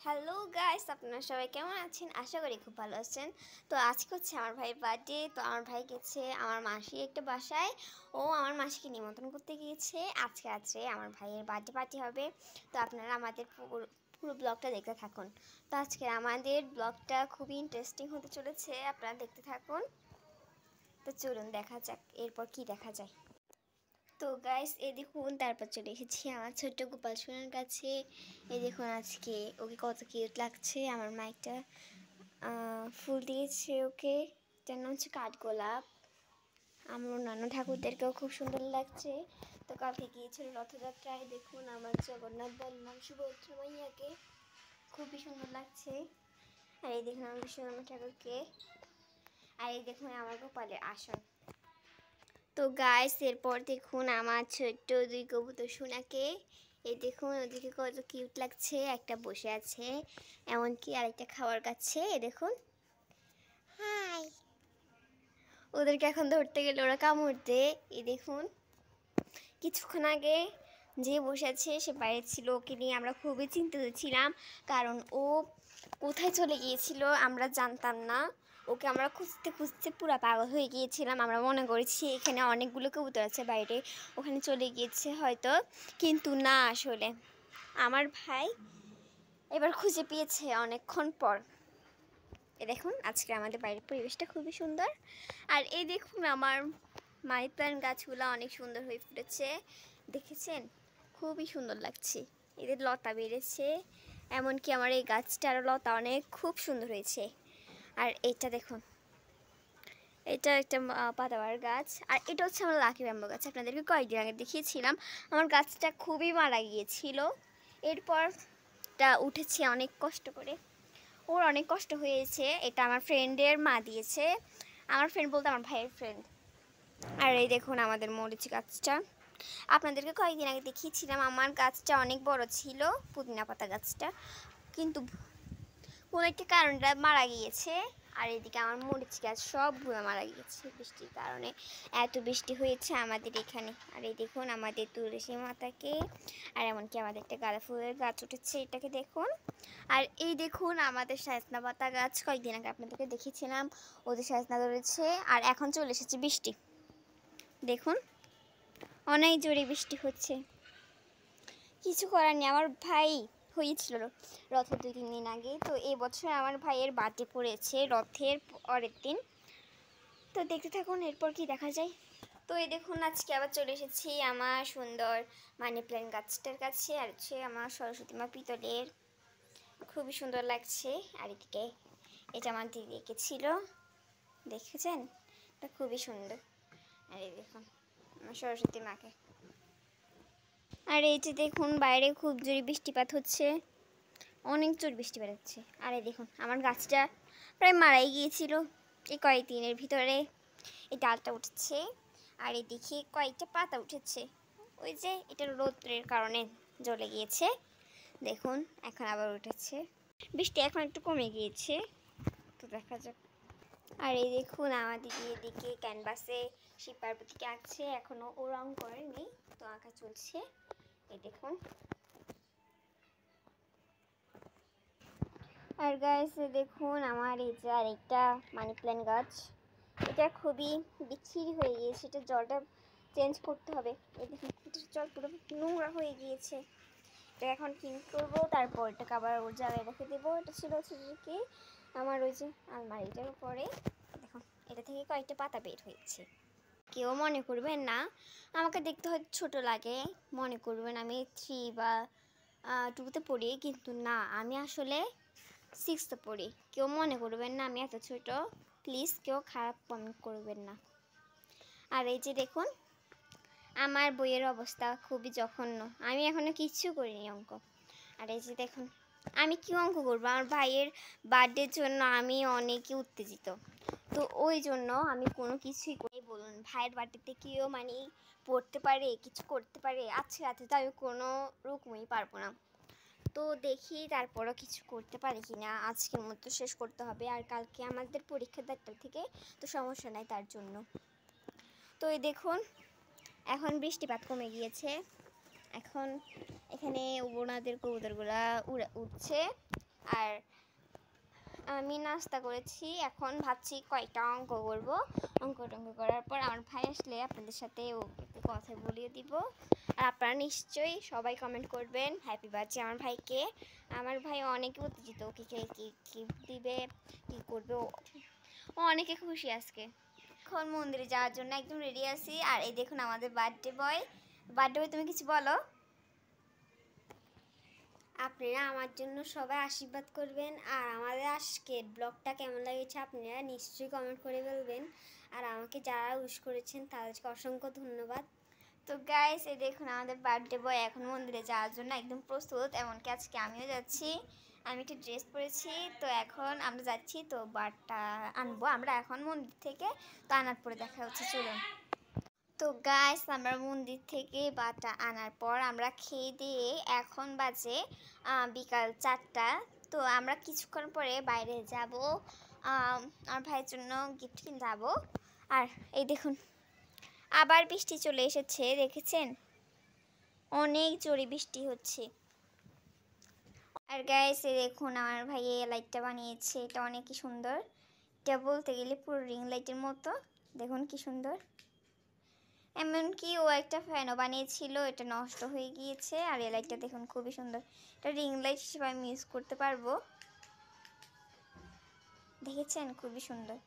Hello guys, আপনারা সবাই কেমন আছেন? আশা করি খুব ভালো আছেন। তো আজকে হচ্ছে আমার ভাইয়ের বার্থডে। তো আমার ভাই গেছে আমার মাসির একটা বাসায়। ও আমার মাসিকে নিমন্ত্রণ করতে গিয়েছে। আজকে রাত্রে আমার ভাইয়ের বার্থডে পার্টি হবে। তো আপনারা আমাদের পুরো ব্লগটা দেখতে থাকুন। তো আজকে আমাদের ব্লগটা খুবই ইন্টারেস্টিং হতে চলেছে, আপনারা দেখতে থাকুন। তো চলুন দেখা যাক এরপর কি দেখা যায়। তো গাইস, এই দেখুন তারপর চলে এসেছি আমার ছোট্ট গোপাল সোনার কাছে। এই দেখুন আজকে ওকে কত কিউট লাগছে। আমার মা একটা ফুল দিয়েছে ওকে, যার নাম হচ্ছে কাঠগোলাপ। আমার অন্যান্য ঠাকুরদেরকেও খুব সুন্দর লাগছে। তো কালকে গিয়েছিল রথযাত্রায়, দেখুন আমার জগন্নাথ বলরাম সুভদ্রা মাইয়াকে খুবই সুন্দর লাগছে। আর এই দেখুন আমার বিশ্বকর্মা ঠাকুরকে। আর এই দেখুন আমার গোপালের আসন। তো গাইস, এরপর দেখুন আমার ছোট্ট দুই কবুতর সোনাকে। এই দেখুন ওদিকে কত কিউট লাগছে, একটা বসে আছে এমনকি আরেকটা খাবার খাচ্ছে। এই দেখুন, হাই। ওদেরকে এখন ধরতে গেলে ওরা কামড় দেয়। এই দেখুন কিছুক্ষণ আগে যে বসে আছে সে বাইরে ছিল, ওকে নিয়ে আমরা খুবই চিন্তিত ছিলাম, কারণ ও কোথায় চলে গিয়েছিল আমরা জানতাম না। ওকে আমরা খুঁজতে খুঁজতে পুরো পাগল হয়ে গিয়েছিলাম। আমরা মনে করেছি এখানে অনেকগুলো কবুতর আছে বাইরে, ওখানে চলে গিয়েছে হয়তো, কিন্তু না, আসলে আমার ভাই এবার খুঁজে পেয়েছে অনেকক্ষণ পর। এ দেখুন আজকে আমাদের বাইরের পরিবেশটা খুবই সুন্দর। আর এই দেখুন আমার মানি প্ল্যান্ট গাছগুলো অনেক সুন্দর হয়ে ফুটেছে, দেখেছেন? খুবই সুন্দর লাগছে, এদের লতা বেড়েছে। এমনকি আমার এই গাছটারও লতা অনেক খুব সুন্দর হয়েছে। আর এটা দেখুন, এটা একটা পাতাবাহার গাছ। আর এটা হচ্ছে আমার লাকি ব্যাম্বো গাছ। আপনাদেরকে কয়েকদিন আগে দেখিয়েছিলাম। আমার গাছটা খুবই মারা গিয়েছিল, এরপরটা উঠেছে অনেক কষ্ট করে। ওর অনেক কষ্ট হয়েছে। এটা আমার ফ্রেন্ডের মা দিয়েছে, আমার ফ্রেন্ড বলতে আমার ভাইয়ের ফ্রেন্ড। আর এই দেখুন আমাদের মরিচ গাছটা, আপনাদেরকে কয়েকদিন আগে দেখিয়েছিলাম। আমার গাছটা অনেক বড় ছিল, পুদিনা পাতা গাছটা, কিন্তু কোনো একটা কারণে মারা গিয়েছে। আর এদিকে আমার মরিচ গাছ সবগুলো মারা গিয়েছে বৃষ্টির কারণে। এত বৃষ্টি হয়েছে আমাদের এখানে। আর এই দেখুন আমাদের তুলসী মাতাকে, আর এমনকি আমাদের একটা গাঁদা ফুলের গাছ উঠেছে, এটাকে দেখুন। আর এই দেখুন আমাদের সজনা পাতা গাছ, কয়েকদিন আগে আপনাদেরকে দেখিয়েছিলাম, ওদের সজনা ধরেছে। আর এখন চলে এসেছে বৃষ্টি, দেখুন অনেক জোরে বৃষ্টি হচ্ছে। কিছু করার নেই, আমার ভাই হয়েছিল রথের 2-3 দিন আগে। তো এবছর আমার ভাইয়ের বার্থডে পড়েছে রথের পরের দিন। তো দেখতে থাকুন এরপর কি দেখা যায়। তো এই দেখুন আজকে আবার চলে এসেছি আমার সুন্দর মানি প্ল্যান্ট গাছটার কাছে। আর হচ্ছে আমার সরস্বতী মা পিতলের, খুবই সুন্দর লাগছে। আর এদিকে এটা আমার দিদি এঁকেছিল, দেখেছেন? এটা খুবই সুন্দর। আর এই দেখুন আমার সরস্বতী মাকে। আর এই যে দেখুন বাইরে খুব জোরে বৃষ্টিপাত হচ্ছে, অনেক জোর বৃষ্টিপাত হচ্ছে। আর এই দেখুন আমার গাছটা প্রায় মারাই গিয়েছিল, এই কয়েকদিনের ভিতরে এই ডালটা উঠছে। আর এদিকে কয়েকটা পাতা উঠেছে, ওই যে এটা রৌদ্রের কারণে জ্বলে গিয়েছে, দেখুন এখন আবার উঠেছে। বৃষ্টি এখন একটু কমে গিয়েছে, তো দেখা যাক। আর এই দেখুন আমাদের এদিকে ক্যানভাসে শিব পার্বতীকে আঁকছে, এখনো ও রং করেনি, তো আঁকা চলছে। এই দেখুন। আর গাইস দেখুন আমার এই যে আরেকটা মানি প্ল্যান্ট গাছ, এটা খুবই বিচ্ছিরি হয়ে গিয়েছে, এটা জলটা চেঞ্জ করতে হবে। এই দেখুন জল পুরো নোংরা হয়ে গিয়েছে, এটা এখন ক্লিন করবো, তারপর এটাকে আবার ওর জায়গায় রেখে দেবো। এটা ছিল হচ্ছে কি আমার ওই যে আলমারিটার উপরে, দেখুন এটা থেকে কয়েকটা পাতা বের হয়েছে। কেউ মনে করবেন না, আমাকে দেখতে হয়তো ছোট লাগে, মনে করবেন আমি 3 বা 2তে পড়ি, কিন্তু না, আমি আসলে 6তে পড়ি। কেউ মনে করবেন না আমি এত ছোট, প্লিজ কেউ খারাপ কমেন্ট করবেন না। আর এই যে দেখুন আমার বইয়ের অবস্থা খুবই জঘন্য, আমি এখনো কিচ্ছু করিনি অঙ্ক। আর এই যে দেখুন আমি কি অঙ্ক করবো, আমার ভাইয়ের বার্থডের জন্য আমি অনেকই উত্তেজিত, তো ওই জন্য আমি কোনো কিছুই করি। বলুন ভাইয়ের বার্থডেতে কেউ মানে পড়তে পারে, কিছু করতে পারে? আজকে রাতে তো আমি কোনো রকমই পারবো না, তো দেখি তারপরও কিছু করতে পারি কি না। আজকের মতো শেষ করতে হবে, আর কালকে আমাদের পরীক্ষা 4টা থেকে, তো সমস্যা নাই তার জন্য। তো এই দেখুন এখন বৃষ্টিপাত কমে গিয়েছে, এখন এখানে ওনাদের কবুতরগুলা উঠছে। আর আমি নাস্তা করেছি, এখন ভাবছি কয়েকটা অঙ্ক করবো। অঙ্ক করার পর আমার ভাই আসলে আপনাদের সাথে একটু কথা বলিয়ে দিব। আর আপনারা নিশ্চয়ই সবাই কমেন্ট করবেন হ্যাপি বার্থডে আমার ভাইকে। আমার ভাই অনেক উত্তেজিত, ওকে কি দিবে, কি করবে, ও অনেকে খুশি আজকে। এখন মন্দিরে যাওয়ার জন্য একদম রেডি আছি। আর এই দেখুন আমাদের বার্থডে বয়। তুমি কিছু বলো। আপনারা আমার জন্য সবাই আশীর্বাদ করবেন। আর আমাদের আজকের ব্লগটা কেমন লেগেছে আপনারা নিশ্চয়ই কমেন্ট করে বলবেন। আর আমাকে যারা উইশ করেছেন তাদেরকে অসংখ্য ধন্যবাদ। তো গাইস এই দেখুন আমাদের বার্থডে বয় এখন মন্দিরে যাওয়ার জন্য একদম প্রস্তুত। এমনকি আজকে আমিও যাচ্ছি, আমি একটা ড্রেস পরেছি। তো এখন আমরা যাচ্ছি, তো বারটা আনবো আমরা এখন মন্দির থেকে। তো আনার পরে দেখা হচ্ছে, চলুন। তো গাইস আমরা মন্দির থেকে বাটা আনার পর আমরা খেয়ে দিয়ে এখন বাজে বিকাল 4টা। তো আমরা কিছুক্ষণ পরে বাইরে যাব, আমার ভাইয়ের জন্য গিফট কিনতে যাবো। আর এই দেখুন আবার বৃষ্টি চলে এসেছে, দেখেছেন অনেক জোরে বৃষ্টি হচ্ছে। আর গাইস এই দেখুন আমার ভাই এই লাইটটা বানিয়েছে, এটা অনেকই সুন্দর। এটা বলতে গেলে পুরো রিং লাইটের মতো, দেখুন কি সুন্দর। এমনকি ও একটা ফ্যানও বানিয়েছিল, এটা নষ্ট হয়ে গিয়েছে। আর এই লাইটটা দেখুন খুবই সুন্দর, এটা রিং লাইট হিসেবে আমি ইউজ করতে পারবো। দেখেছেন খুবই সুন্দর।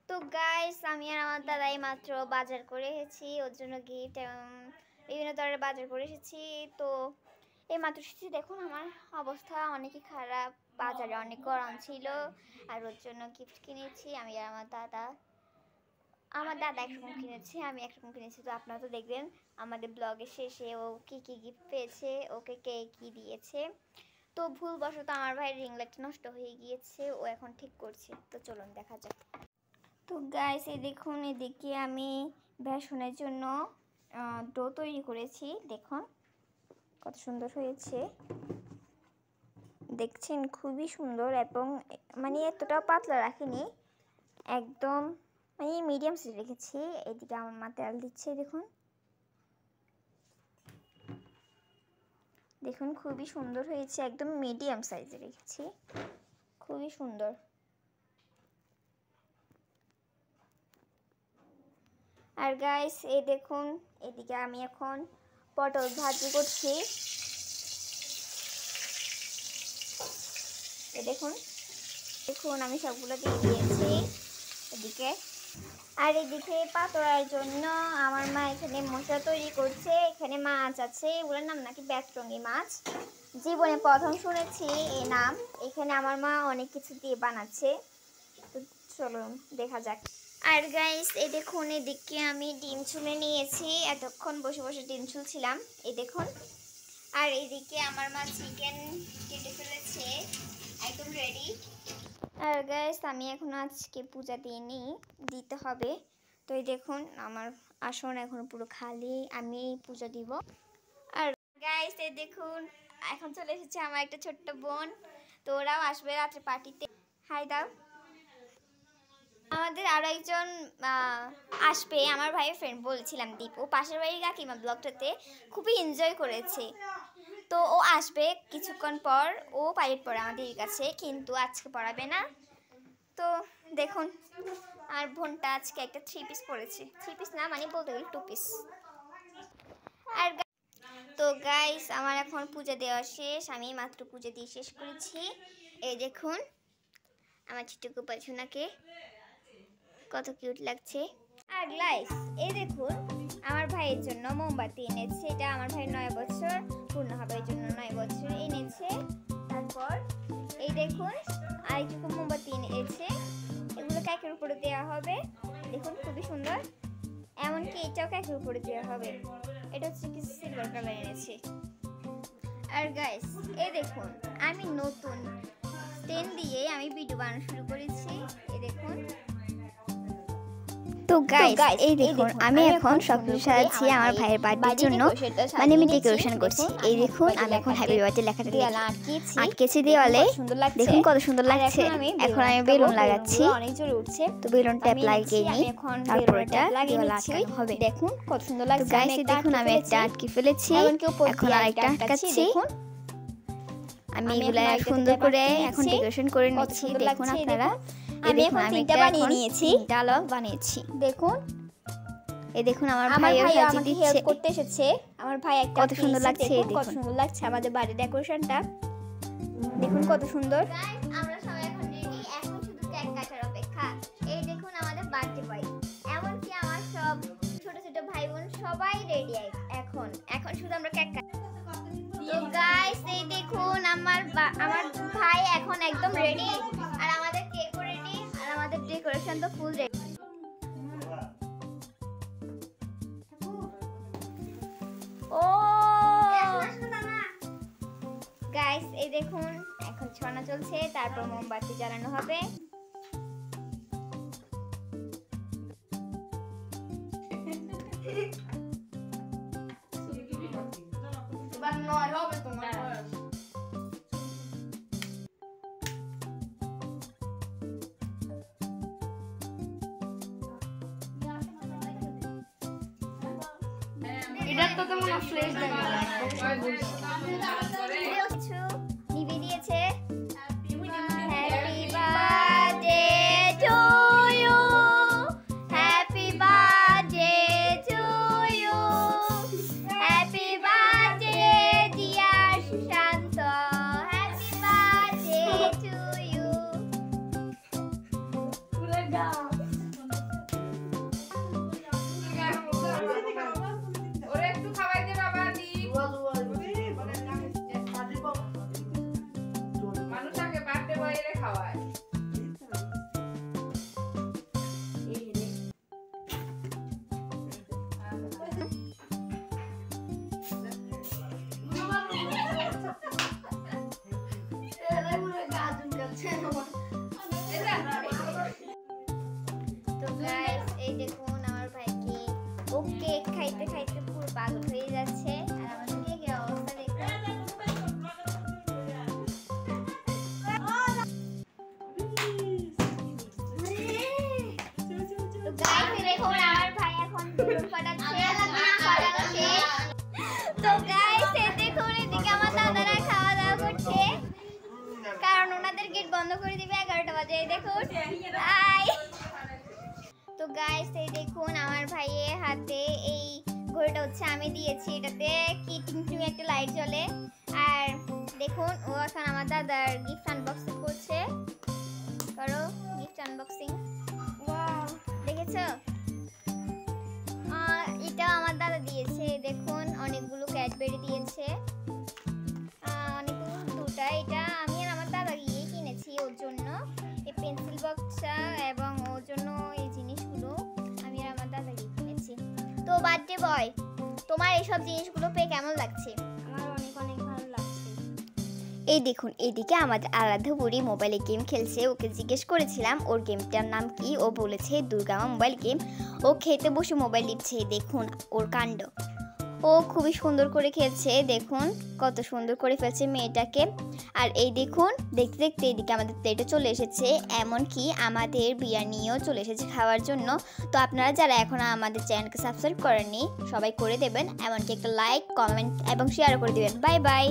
তো গাইস আমি আর আমার দাদাই মাত্র বাজার করে এসেছি, ওর জন্য গিফট বিভিন্ন ধরনের বাজার করে এসেছি। তো এই মাত্র এসেছি, দেখুন আমার অবস্থা অনেকই খারাপ, বাজারে অনেক গরম ছিল। আর ওর জন্য গিফট কিনেছি আমি আর আমার দাদা একরকম কিনেছে, আমি একরকম কিনেছি। তো আপনারা তো দেখবেন আমাদের ব্লগের শেষে ও কি গিফট পেয়েছে, ওকে কে কি দিয়েছে। তো ভুলবশত আমার ভাইয়ের রিং লাইট নষ্ট হয়ে গিয়েছে, ও এখন ঠিক করছে। তো চলুন দেখা যাক। তো গাইস এই দেখুন এদিকে আমি বেসনের জন্য ডো তৈরি করেছি, দেখুন কত সুন্দর হয়েছে, দেখছেন খুবই সুন্দর। এবং মানে এতটাও পাতলা রাখিনি, একদম মানে মিডিয়াম সাইজ রেখেছি। এদিকে আমার মা তেল দিচ্ছে, দেখুন দেখুন খুবই সুন্দর হয়েছে, একদম মিডিয়াম সাইজে রেখেছি, খুবই সুন্দর। আর গাইস এই দেখুন এদিকে আমি এখন পটল ভাজি করছি, দেখুন আমি সবগুলো দিয়ে দিয়েছি এদিকে। আর এদিকে পাতোড়ার জন্য আমার মা এখানে মশলা তৈরি করছে। এখানে মাছ আছে, এগুলোর নাম নাকি ব্যাকরঙ্গি মাছ, জীবনে প্রথম শুনেছি এই নাম। এখানে আমার মা অনেক কিছু দিয়ে বানাচ্ছে, তো চলুন দেখা যাক। আর গাইস এই দেখুন এদিকে আমি ডিম ছুলে নিয়েছি, এতক্ষণ বসে বসে ডিম ছুলছিলাম, এই দেখুন। আর এইদিকে আমার মা চিকেন কেটে ফেলেছে, একদম রেডি। আর গাইস আমি এখন আজকে পূজা দিতে হবে। তো এই দেখুন আমার আসন এখন পুরো খালি, আমি পূজা দিব। আর গাইস এই দেখুন এখন চলে এসেছে আমার একটা ছোট্ট বোন, তো ওরাও আসবে রাত্রে পার্টিতে। হাই দাও। আমাদের আরো একজন আসবে, আমার ভাইয়ের ফ্রেন্ড বলছিলাম দীপ, ও পাশের বাড়ির কাকিমা ব্লগটাতে খুবই এনজয় করেছে। তো ও আসবে কিছুক্ষণ পর, ও পাইলট পড়ে আমাদের কাছে, কিন্তু আজকে পড়াবে না। তো দেখুন আর বোনটা আজকে একটা 3 পিস পরেছে, 3 পিস না মানে বলতে গেলে 2 পিস। আর তো গাইস আমার এখন পূজা দেওয়া শেষ, আমি মাত্র পূজা দিয়ে শেষ করেছি। এই দেখুন আমার ছোট্ট গোপাল সোনাকে কত কিউট লাগছে। আর গাইস এই দেখুন আমার ভাইয়ের জন্য মোমবাতি এনেছে, এটা আমার ভাইয়ের 9 বছর পূর্ণ হবে, এই জন্য 9 বছর এনেছে। তারপর এই দেখুন আরেকটু মোমবাতি এনেছে, এগুলো কেকের উপরে দেওয়া হবে, দেখুন খুবই সুন্দর। এমনকি এটাও কেকের উপরে দেওয়া হবে, এটা হচ্ছে কি সিলভার কালার এনেছে। আর গাইস এই দেখুন আমি নতুন স্ট্যান্ড দিয়ে আমি ভিডিও বানানো শুরু করেছি, এই দেখুন। তো গাইস এই দেখুন আমি এখন সবকিছু সাজাচ্ছি আমার ভাইয়ের বার্থডের জন্য, মানে আমি ডেকোরেশন করছি। এই দেখুন আমি এখন হ্যাপি বার্থডে লেখাটা আটকেছি দেওয়ালে, দেখুন কত সুন্দর লাগছে। এখন আমি বেলুন লাগাচ্ছি, অনেক জোরে উঠছে, তো বেলুন ট্যাপ লাগিয়ে নিই, তারপর এটা দেওয়ালে আটকানো হবে। দেখুন কত সুন্দর লাগছে। গাইস দেখুন আমি একটা আটকে ফেলেছি, এখন আরেকটা আটকাচ্ছি। আমি এগুলা সুন্দর করে এখন ডেকোরেশন করে নিচ্ছি। দেখুন আপনারা, আমি এখন তিনটা বানিয়ে নিয়েছি, ডালা বানিয়েছি। দেখুন, এই দেখুন আমার ভাইও সাজিয়ে দিচ্ছে, হেল্প করতে এসেছে। আমার ভাই একটা কত সুন্দর লাগছে, কত সুন্দর লাগছে আমাদের বাড়ির ডেকোরেশনটা। দেখুন কত সুন্দর। গাইস আমরা সবাই এখন রেডি, এখন শুধু কেক কাটার অপেক্ষা। এই দেখুন আমাদের বার্থডে বয়, এমনকি আমার সব ছোট ছোট ভাই বোন সবাই রেডি। এখন শুধু আমরা কেক কাটবো। তো গাইস এই দেখুন আমার ভাই এখন একদম রেডি, আর আমাদের কেকও রেডি, আর আমাদের ডেকোরেশন তো ফুল রেডি। ও গাইস এই দেখুন এখন ছড়ানো চলছে, তারপর মোমবাতি জ্বালানো হবে। এটা তো তেমন ফ্রেশ লাগে না, কিছু নিভে দিয়েছে। Happy birthday to you, happy birthday to you, happy birthday dear Sushant, happy birthday to you. তো গাইস এই দেখুন আমার ভাইকে, ও কেক খাইতে খাইতে পুরো পাগল হয়ে যাচ্ছে, আর আমাদের কেকের অবস্থা দেখুন। তো গাইস দেখুন আমার ভাই এখন বেলুন ফাটাচ্ছে, ফাটানো শেষ। তো গাইস এই দেখুন এদিকে আমার দাদারা খাওয়া দাওয়া করছে, কারণ ওনাদের গেট বন্ধ করে দিবে 11টা বাজে। এই দেখুন তো গাইস এই দেখুন আমার ভাইয়ের হাতে এই ঘড়িটা হচ্ছে আমি দিয়েছি, এটাতে কি টিং একটা লাইট জ্বলে। আর দেখুন ও এখন আমার দাদার গিফট আনবক্সিং করছে, করো গিফট আনবক্সিং। ওয়াও দেখেছো, এটা আমার দাদা দিয়েছে। দেখুন অনেকগুলো ক্যাডবেরি দিয়েছে, অনেকগুলো, দুটা। এটা আমি আর আমার দাদা গিয়ে কিনেছি ওর জন্য, এই পেন্সিল বক্সটা এবং ওর জন্য এই জিনিসগুলো আমি আর আমার দাদা গিয়ে কিনেছি। তো বার্থডে বয়, তোমার এইসব জিনিসগুলো পেয়ে কেমন লাগছে? আমার অনেক অনেক ভালো লাগছে। এই দেখুন এইদিকে আমাদের আরাধ্য বুড়ি মোবাইলে গেম খেলছে। ওকে জিজ্ঞেস করেছিলাম ওর গেমটার নাম কি, ও বলেছে দুর্গামা মোবাইল গেম। ও খেতে বসে মোবাইল টিপছে, দেখুন ওর কাণ্ড। ও খুবই সুন্দর করে খেলছে, দেখুন কত সুন্দর করে ফেলছে মেয়েটাকে। আর এই দেখুন দেখতে দেখতে এদিকে আমাদের প্লেটে চলে এসেছে, এমনকি আমাদের বিরিয়ানিও চলে এসেছে খাওয়ার জন্য। তো আপনারা যারা এখন আমাদের চ্যানেলকে সাবস্ক্রাইব করেননি সবাই করে দেবেন, এমনকি একটা লাইক, কমেন্ট এবং শেয়ারও করে দেবেন। Bye bye.